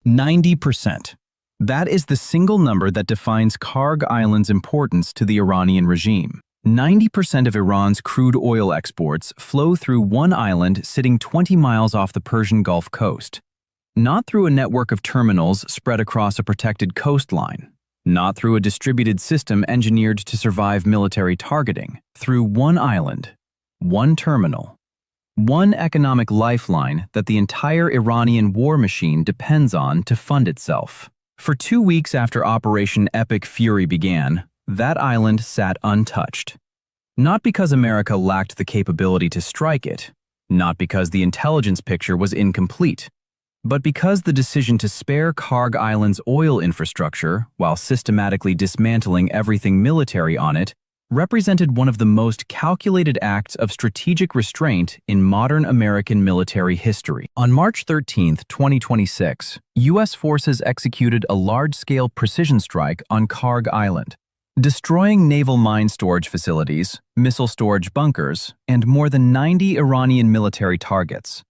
90%. That is the single number that defines Kharg Island's importance to the Iranian regime. 90% of Iran's crude oil exports flow through one island sitting 20 miles off the Persian Gulf coast. Not through a network of terminals spread across a protected coastline. Not through a distributed system engineered to survive military targeting. Through one island, one terminal, one economic lifeline that the entire Iranian war machine depends on to fund itself. For 2 weeks after Operation Epic Fury began, that island sat untouched. Not because America lacked the capability to strike it, not because the intelligence picture was incomplete, but because the decision to spare Kharg Island's oil infrastructure while systematically dismantling everything military on it represented one of the most calculated acts of strategic restraint in modern American military history. On March 13, 2026, U.S. forces executed a large-scale precision strike on Kharg Island, destroying naval mine storage facilities, missile storage bunkers, and more than 90 Iranian military targets.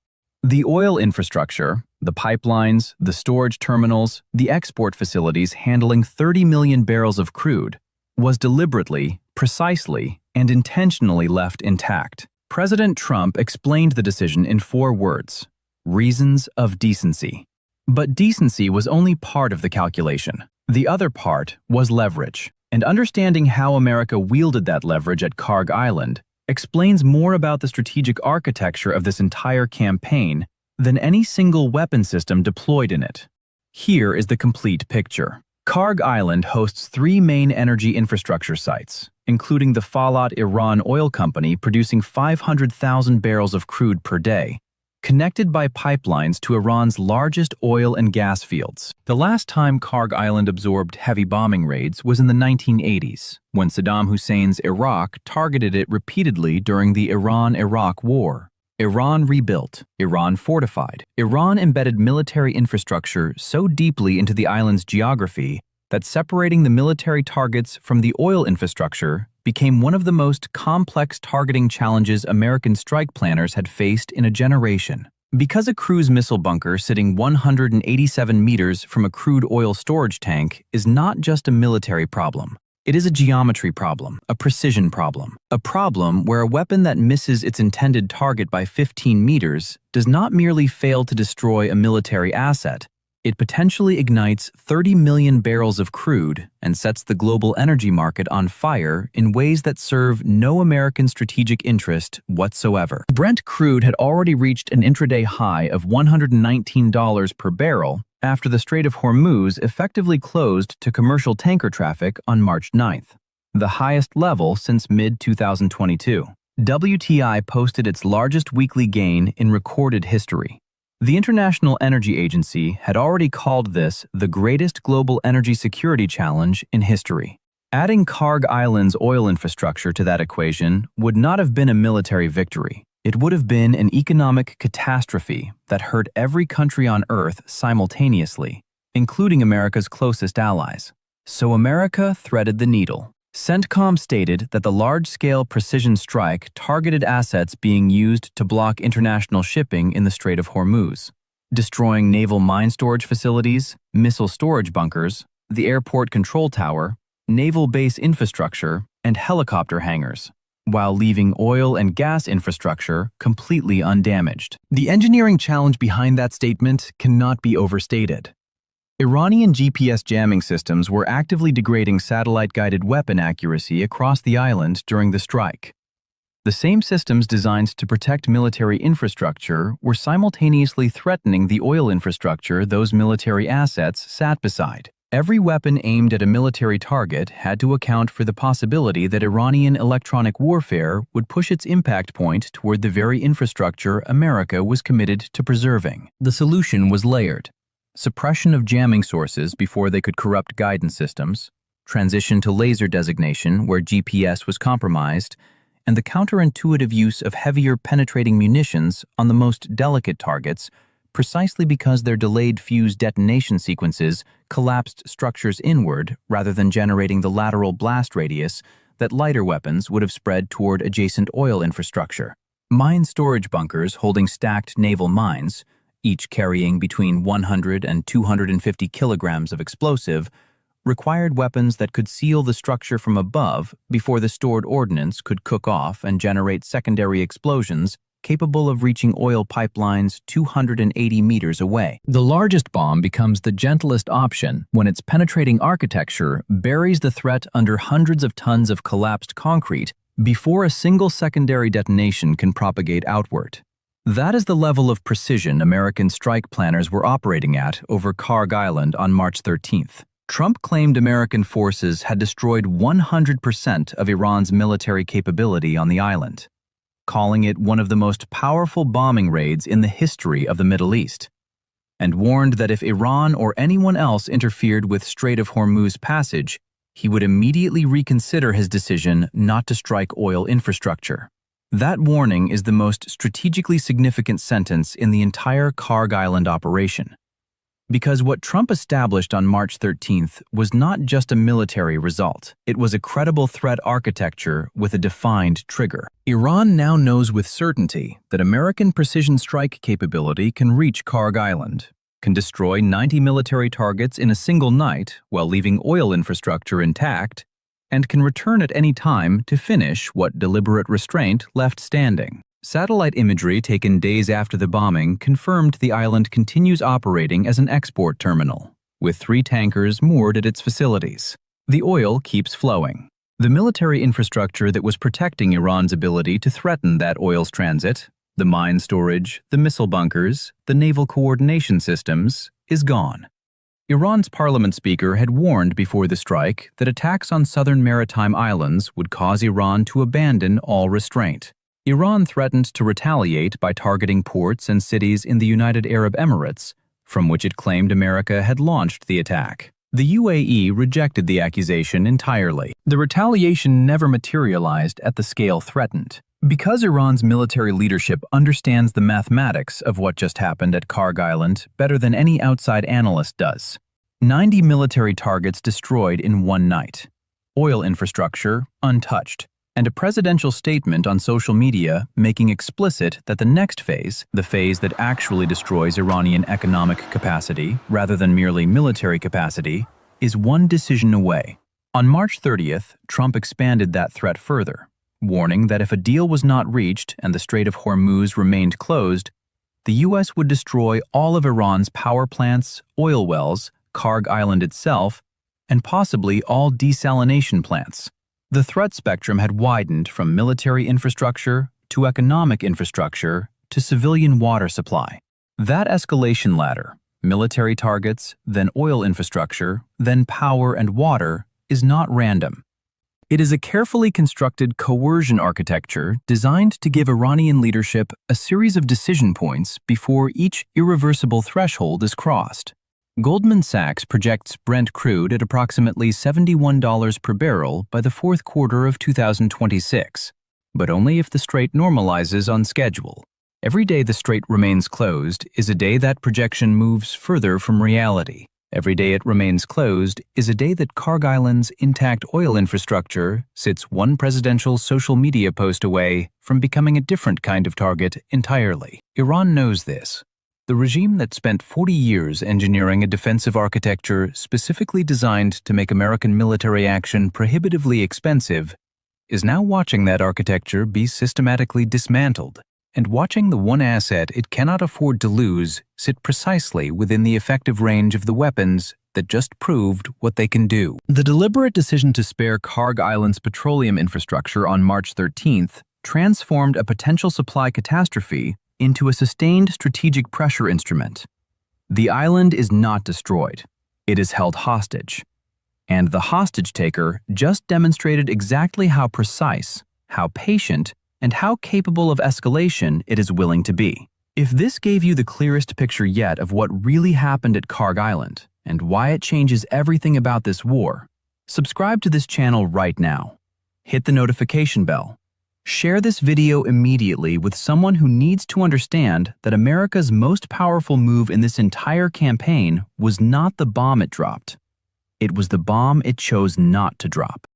The oil infrastructure, the pipelines, the storage terminals, the export facilities handling 30 million barrels of crude, was deliberately, precisely, and intentionally left intact. President Trump explained the decision in 4 words: reasons of decency. But decency was only part of the calculation. The other part was leverage. And understanding how America wielded that leverage at Kharg Island explains more about the strategic architecture of this entire campaign than any single weapon system deployed in it. Here is the complete picture. Kharg Island hosts 3 main energy infrastructure sites, including the Falat Iran Oil Company producing 500,000 barrels of crude per day, connected by pipelines to Iran's largest oil and gas fields. The last time Kharg Island absorbed heavy bombing raids was in the 1980s, when Saddam Hussein's Iraq targeted it repeatedly during the Iran-Iraq War. Iran rebuilt, Iran fortified. Iran embedded military infrastructure so deeply into the island's geography that separating the military targets from the oil infrastructure became one of the most complex targeting challenges American strike planners had faced in a generation. Because a cruise missile bunker sitting 187 meters from a crude oil storage tank is not just a military problem. It is a geometry problem, a precision problem, a problem where a weapon that misses its intended target by 15 meters does not merely fail to destroy a military asset, it potentially ignites 30 million barrels of crude and sets the global energy market on fire in ways that serve no American strategic interest whatsoever. Brent crude had already reached an intraday high of $119 per barrel after the Strait of Hormuz effectively closed to commercial tanker traffic on March 9th, the highest level since mid-2022. WTI posted its largest weekly gain in recorded history. The International Energy Agency had already called this the greatest global energy security challenge in history. Adding Kharg Island's oil infrastructure to that equation would not have been a military victory. It would have been an economic catastrophe that hurt every country on Earth simultaneously, including America's closest allies. So America threaded the needle. CENTCOM stated that the large-scale precision strike targeted assets being used to block international shipping in the Strait of Hormuz, destroying naval mine storage facilities, missile storage bunkers, the airport control tower, naval base infrastructure, and helicopter hangars, while leaving oil and gas infrastructure completely undamaged. The engineering challenge behind that statement cannot be overstated. Iranian GPS jamming systems were actively degrading satellite-guided weapon accuracy across the island during the strike. The same systems designed to protect military infrastructure were simultaneously threatening the oil infrastructure those military assets sat beside. Every weapon aimed at a military target had to account for the possibility that Iranian electronic warfare would push its impact point toward the very infrastructure America was committed to preserving. The solution was layered. Suppression of jamming sources before they could corrupt guidance systems, transition to laser designation where GPS was compromised, and the counterintuitive use of heavier penetrating munitions on the most delicate targets precisely because their delayed fuse detonation sequences collapsed structures inward rather than generating the lateral blast radius that lighter weapons would have spread toward adjacent oil infrastructure. Mine storage bunkers holding stacked naval mines, each carrying between 100 and 250 kilograms of explosive, required weapons that could seal the structure from above before the stored ordnance could cook off and generate secondary explosions capable of reaching oil pipelines 280 meters away. The largest bomb becomes the gentlest option when its penetrating architecture buries the threat under hundreds of tons of collapsed concrete before a single secondary detonation can propagate outward. That is the level of precision American strike planners were operating at over Kharg Island on March 13th. Trump claimed American forces had destroyed 100% of Iran's military capability on the island, calling it one of the most powerful bombing raids in the history of the Middle East, and warned that if Iran or anyone else interfered with Strait of Hormuz passage, he would immediately reconsider his decision not to strike oil infrastructure. That warning is the most strategically significant sentence in the entire Kharg Island operation, because what Trump established on March 13th was not just a military result. It was a credible threat architecture with a defined trigger. Iran now knows with certainty that American precision strike capability can reach Kharg Island, can destroy 90 military targets in a single night while leaving oil infrastructure intact, and can return at any time to finish what deliberate restraint left standing. Satellite imagery taken days after the bombing confirmed the island continues operating as an export terminal, with 3 tankers moored at its facilities. The oil keeps flowing. The military infrastructure that was protecting Iran's ability to threaten that oil's transit, the mine storage, the missile bunkers, the naval coordination systems, is gone. Iran's parliament speaker had warned before the strike that attacks on southern maritime islands would cause Iran to abandon all restraint. Iran threatened to retaliate by targeting ports and cities in the United Arab Emirates, from which it claimed America had launched the attack. The UAE rejected the accusation entirely. The retaliation never materialized at the scale threatened. Because Iran's military leadership understands the mathematics of what just happened at Kharg Island better than any outside analyst does. 90 military targets destroyed in one night. Oil infrastructure untouched. And a presidential statement on social media making explicit that the next phase, the phase that actually destroys Iranian economic capacity rather than merely military capacity, is one decision away. On March 30th, Trump expanded that threat further, warning that if a deal was not reached and the Strait of Hormuz remained closed, the U.S. would destroy all of Iran's power plants, oil wells, Kharg Island itself, and possibly all desalination plants. The threat spectrum had widened from military infrastructure to economic infrastructure to civilian water supply. That escalation ladder, military targets, then oil infrastructure, then power and water, is not random. It is a carefully constructed coercion architecture designed to give Iranian leadership a series of decision points before each irreversible threshold is crossed. Goldman Sachs projects Brent crude at approximately $71 per barrel by the fourth quarter of 2026, but only if the strait normalizes on schedule. Every day the strait remains closed is a day that projection moves further from reality. Every day it remains closed is a day that Kharg Island's intact oil infrastructure sits one presidential social media post away from becoming a different kind of target entirely. Iran knows this. The regime that spent 40 years engineering a defensive architecture specifically designed to make American military action prohibitively expensive is now watching that architecture be systematically dismantled and watching the one asset it cannot afford to lose sit precisely within the effective range of the weapons that just proved what they can do. The deliberate decision to spare Kharg Island's petroleum infrastructure on March 13th transformed a potential supply catastrophe into a sustained strategic pressure instrument. The island is not destroyed. It is held hostage. And the hostage taker just demonstrated exactly how precise, how patient, and how capable of escalation it is willing to be. If this gave you the clearest picture yet of what really happened at Kharg Island and why it changes everything about this war, subscribe to this channel right now. Hit the notification bell. Share this video immediately with someone who needs to understand that America's most powerful move in this entire campaign was not the bomb it dropped. It was the bomb it chose not to drop.